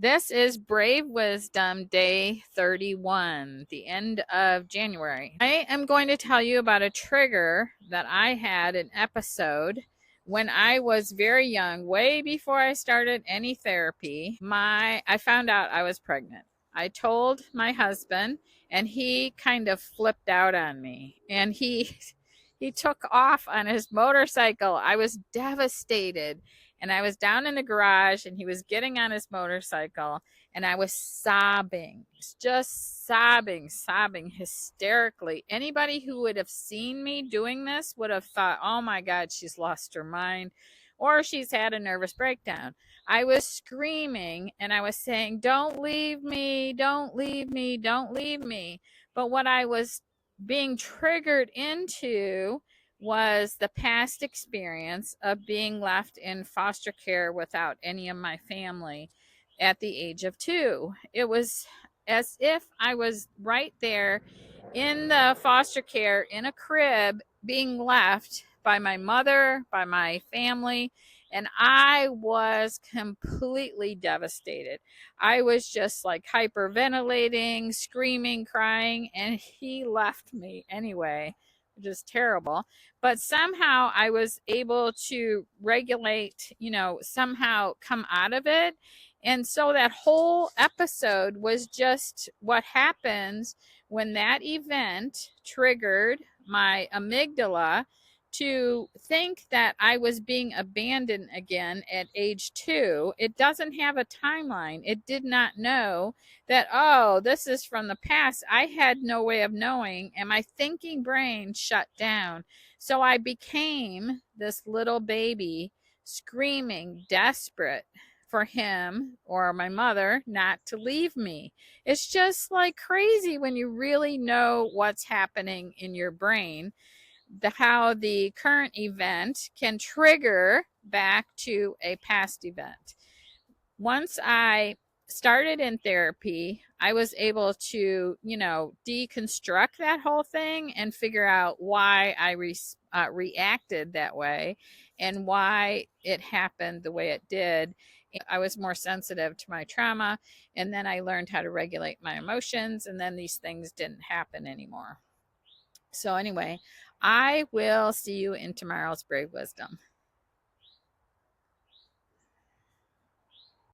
This is Brave Wisdom Day 31, the end of January. I am going to tell you about a trigger that I had an episode when I was very young, way before I started any therapy. I found out I was pregnant. I told my husband and he kind of flipped out on me and he took off on his motorcycle. I was devastated and I was down in the garage and he was getting on his motorcycle and I was sobbing, just sobbing hysterically. Anybody who would have seen me doing this would have thought, oh my God, she's lost her mind or she's had a nervous breakdown. I was screaming and I was saying, don't leave me, don't leave me, don't leave me. But what I was being triggered into was the past experience of being left in foster care without any of my family at the age of 2. It was as if I was right there in the foster care in a crib being left by my mother, by my family, and I was completely devastated. I was just like hyperventilating, screaming, crying, and he left me anyway, which is terrible. But somehow I was able to regulate, somehow come out of it. And so that whole episode was just what happens when that event triggered my amygdala to think that I was being abandoned again at age 2. It doesn't have a timeline. It did not know that, oh, this is from the past. I had no way of knowing, and my thinking brain shut down. So I became this little baby screaming, desperate for him or my mother not to leave me. It's just like crazy when you really know what's happening in your brain, how the current event can trigger back to a past event. Once I started in therapy, I was able to, deconstruct that whole thing and figure out why I reacted that way and why it happened the way it did. I was more sensitive to my trauma, and then I learned how to regulate my emotions, and then these things didn't happen anymore. So, anyway, I will see you in tomorrow's Brave Wisdom.